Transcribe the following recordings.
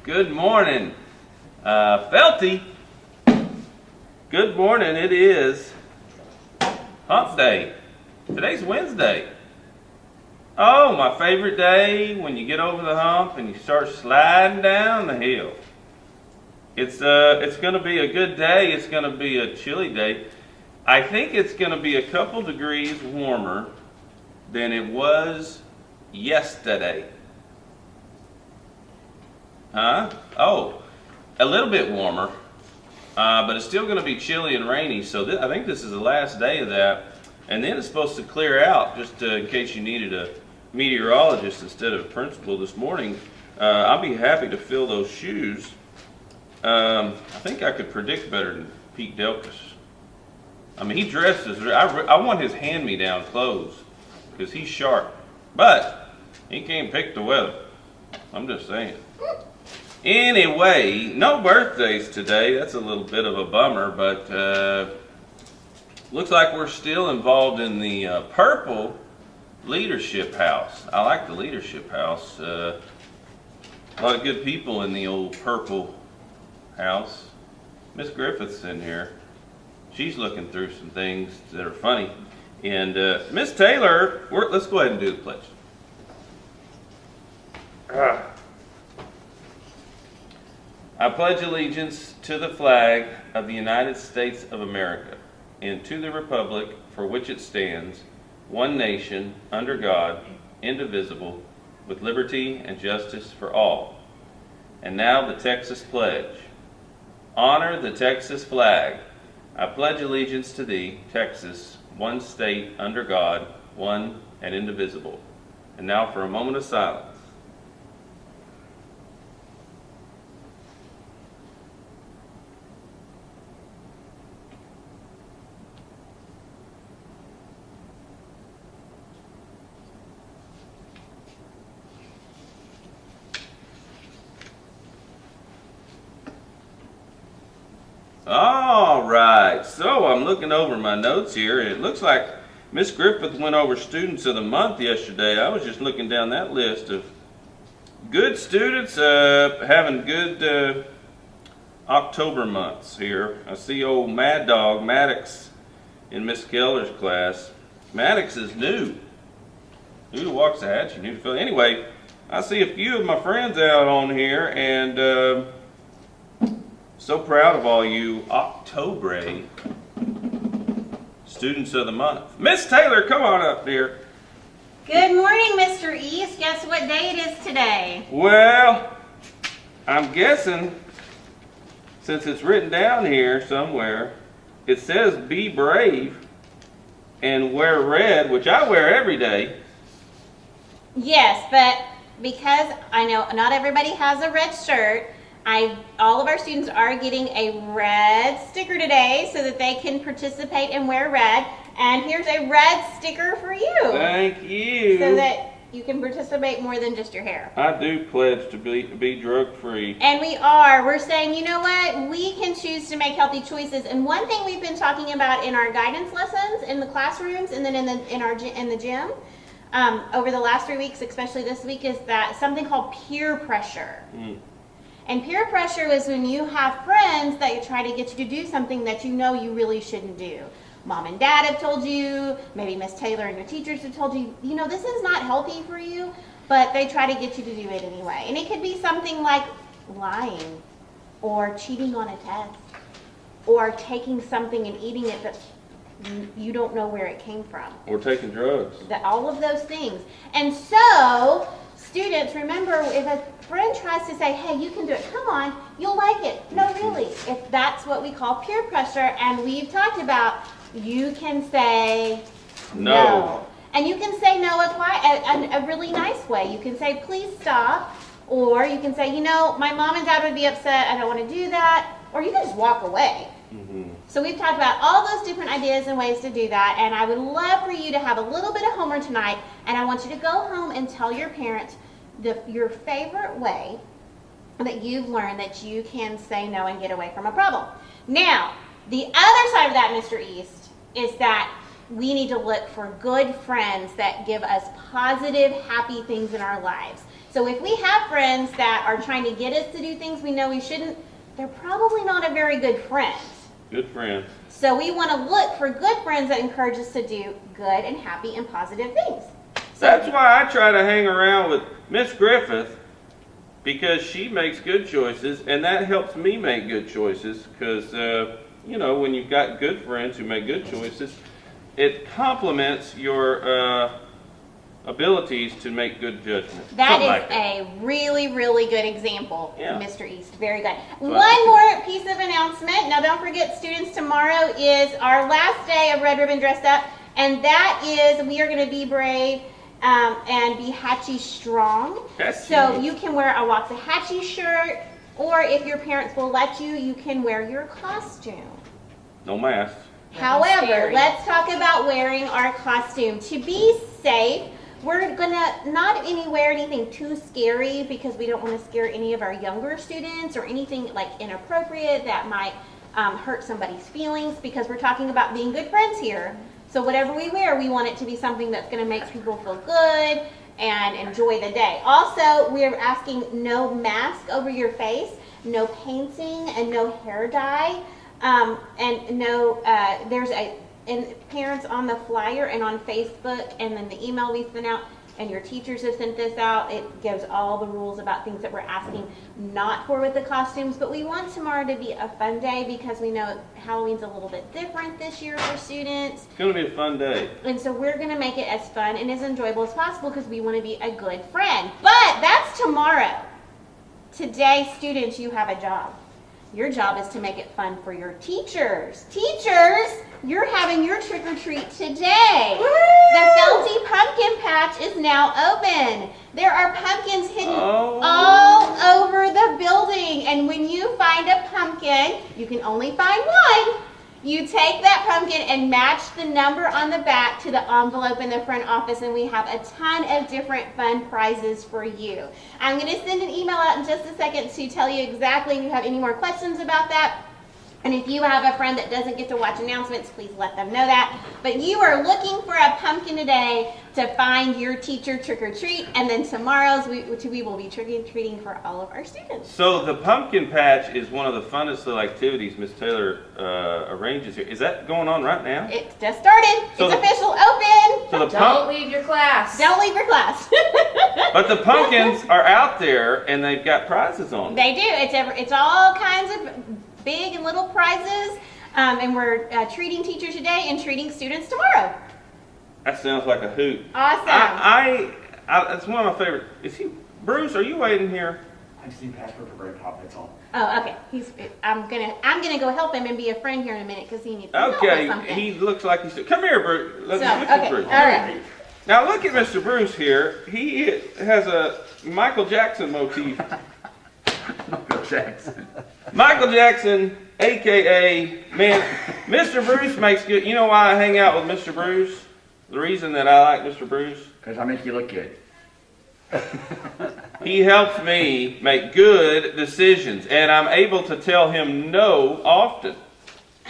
Good morning, Felty. Good morning. It is hump day. Today's Wednesday. Oh, my favorite day when you get over the hump and you start sliding down the hill. It's going to be a good day. It's going to be a chilly day. I think it's going to be a couple degrees warmer than it was yesterday. Huh? Oh, a little bit warmer, but it's still going to be chilly and rainy. So I think this is the last day of that, and then it's supposed to clear out. Just in case you needed a meteorologist instead of a principal this morning, I'll be happy to fill those shoes. I think I could predict better than Pete Delkus. I mean, he dresses. I want his hand-me-down clothes because he's sharp, but he can't pick the weather. I'm just saying. Anyway, no birthdays today. That's a little bit of a bummer, but looks like we're still involved in the purple leadership house. I like the leadership house. A lot of good people in the old purple house. Miss Griffith's in here. She's looking through some things that are funny. And Miss Taylor, let's go ahead and do the pledge. I pledge allegiance to the flag of the United States of America and to the republic for which it stands, one nation, under God, indivisible, with liberty and justice for all. And now the Texas pledge. Honor the Texas flag. I pledge allegiance to thee, Texas, one state under God, one and indivisible. And now for a moment of silence. All right, so I'm looking over my notes here, and it looks like Miss Griffith went over Students of the Month yesterday. I was just looking down that list of good students having good October months here. I see old Mad Dog Maddox in Miss Keller's class. Maddox is new. New to Waxahachie, new to Philly. Anyway, I see a few of my friends out on here, and so proud of all you October Students of the Month. Miss Taylor, come on up, dear. Good morning, Mr. East. Guess what day it is today? Well, I'm guessing, since it's written down here somewhere, it says be brave and wear red, which I wear every day. Yes, but because I know not everybody has a red shirt, all of our students are getting a red sticker today so that they can participate and wear red. And here's a red sticker for you. Thank you. So that you can participate more than just your hair. I do pledge to be drug-free. And we are. We're saying, you know what? We can choose to make healthy choices. And one thing we've been talking about in our guidance lessons, in the classrooms, and then in the gym, over the last 3 weeks, especially this week, is that something called peer pressure. And peer pressure is when you have friends that try to get you to do something that you know you really shouldn't do. Mom and dad have told you, maybe Miss Taylor and your teachers have told you, you know, this is not healthy for you, but they try to get you to do it anyway. And it could be something like lying, or cheating on a test, or taking something and eating it but you don't know where it came from. Or taking drugs. All of those things. And so, students, remember, if a friend tries to say, hey, you can do it, come on, you'll like it. No, really. If that's what we call peer pressure, and we've talked about, you can say no. And you can say no a really nice way. You can say, please stop. Or you can say, you know, my mom and dad would be upset, I don't want to do that. Or you can just walk away. So we've talked about all those different ideas and ways to do that, and I would love for you to have a little bit of homework tonight, and I want you to go home and tell your parents your favorite way that you've learned that you can say no and get away from a problem. Now, the other side of that, Mr. East, is that we need to look for good friends that give us positive, happy things in our lives. So if we have friends that are trying to get us to do things we know we shouldn't, they're probably not a very good friend. Good friend. So we want to look for good friends that encourage us to do good and happy and positive things. So That's why I try to hang around with Miss Griffith, because she makes good choices, and that helps me make good choices. Because you know, when you've got good friends who make good choices, it complements your abilities to make good judgments. that Something is like that. a really, really good example, Yeah. Mr. East. Very good. Well, One more piece of announcement. Now, don't forget, students, tomorrow is our last day of Red Ribbon Dressed Up, and that is, we are going to be brave and be Hatchie strong. That's So huge. you can wear a Waxahachie shirt, or if your parents will let you, you can wear your costume. No mask. However, scary. let's talk about wearing our costume. To be safe, we're gonna not wear anything too scary because we don't want to scare any of our younger students or anything like inappropriate that might hurt somebody's feelings, because we're talking about being good friends here. So whatever we wear, we want it to be something that's gonna make people feel good and enjoy the day. Also, we're asking no mask over your face, no painting, and no hair dye. And no, and parents on the flyer and on Facebook, and then the email we sent out, and your teachers have sent this out. It gives all the rules about things that we're asking not for with the costumes. But we want tomorrow to be a fun day because we know Halloween's a little bit different this year for students. It's going to be a fun day. And so we're going to make it as fun and as enjoyable as possible because we want to be a good friend. But that's tomorrow. Today, students, you have a job. Your job is to make it fun for your teachers. Teachers, you're having your trick or treat today. The Felty Pumpkin Patch is now open. There are pumpkins hidden all over the building. And when you find a pumpkin, you can only find one. You take that pumpkin and match the number on the back to the envelope in the front office, and we have a ton of different fun prizes for you. I'm going to send an email out in just a second to tell you exactly if you have any more questions about that. And if you have a friend that doesn't get to watch announcements, please let them know that. But you are looking for a pumpkin today to find your teacher trick-or-treat, and then tomorrow's we will be trick-or-treating for all of our students. So the pumpkin patch is one of the funnest little activities Miss Taylor arranges here. Is that going on right now? It just started. So it's the- official, open. So the Don't leave your class. Don't leave your class. But the pumpkins are out there and they've got prizes on them. They do. It's all kinds of big and little prizes, and we're treating teachers today and treating students tomorrow. That sounds like a hoot. Awesome. That's one of my favorite. Is he, Bruce, are you waiting here? I just need passport for break pop, that's all. Oh, okay. I'm gonna go help him and be a friend here in a minute because he needs some help with Okay, something. he looks like he's, come here, Bruce. Let's So, look at okay, Bruce. all right. Now look at Mr. Bruce here. He has a Michael Jackson motif. Michael Jackson. Michael Jackson, AKA, man, Mr. Bruce makes good. You know why I hang out with Mr. Bruce? The reason that I like Mr. Bruce? Because I make you look good. He helps me make good decisions, and I'm able to tell him no often.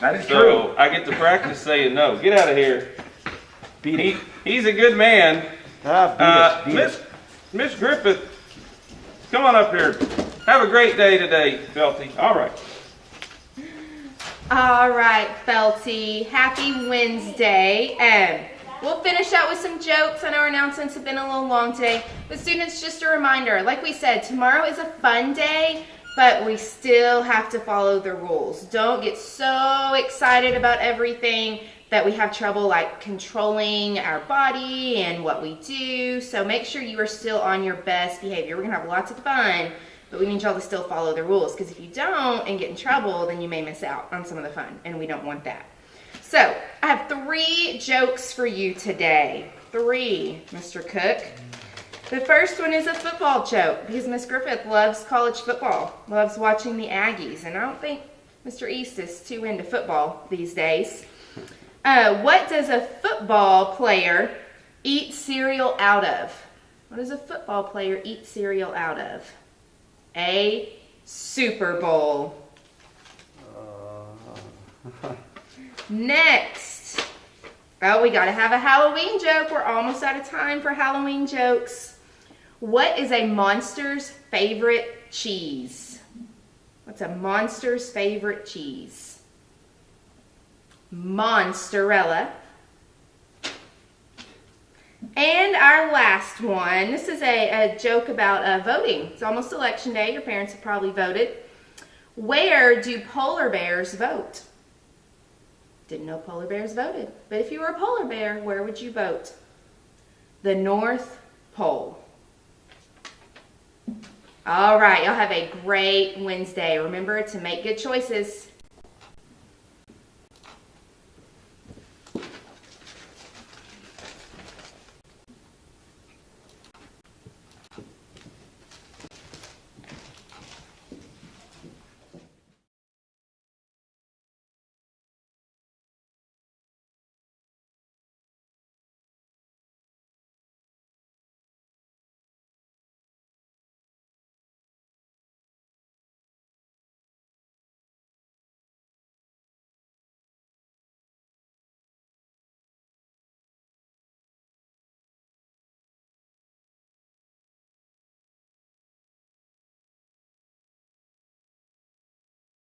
That is So true. I get to practice saying no. Get out of here. He's a good man. Miss Griffith, come on up here. Have a great day today, Felty. All right. All right, Felty. Happy Wednesday. We'll finish out with some jokes. I know our announcements have been a little long today. But students, just a reminder, like we said, tomorrow is a fun day, but we still have to follow the rules. Don't get so excited about everything that we have trouble like controlling our body and what we do. So make sure you are still on your best behavior. We're gonna have lots of fun, but we need y'all to still follow the rules, because if you don't and get in trouble, then you may miss out on some of the fun, and we don't want that. So I have 3 jokes for you today. 3, Mr. Cook. The first one is a football joke, because Miss Griffith loves college football, loves watching the Aggies, and I don't think Mr. East is too into football these days. What does a football player eat cereal out of? What does a football player eat cereal out of? A Super Bowl. Next. Oh, we gotta have a Halloween joke. We're almost out of time for Halloween jokes. What is a monster's favorite cheese? What's a monster's favorite cheese? Monsterella. And our last one, this is a joke about voting. It's almost election day. Your parents have probably voted. Where do polar bears vote? Didn't know polar bears voted. But if you were a polar bear, where would you vote? The North Pole. All right, y'all have a great Wednesday. Remember to make good choices.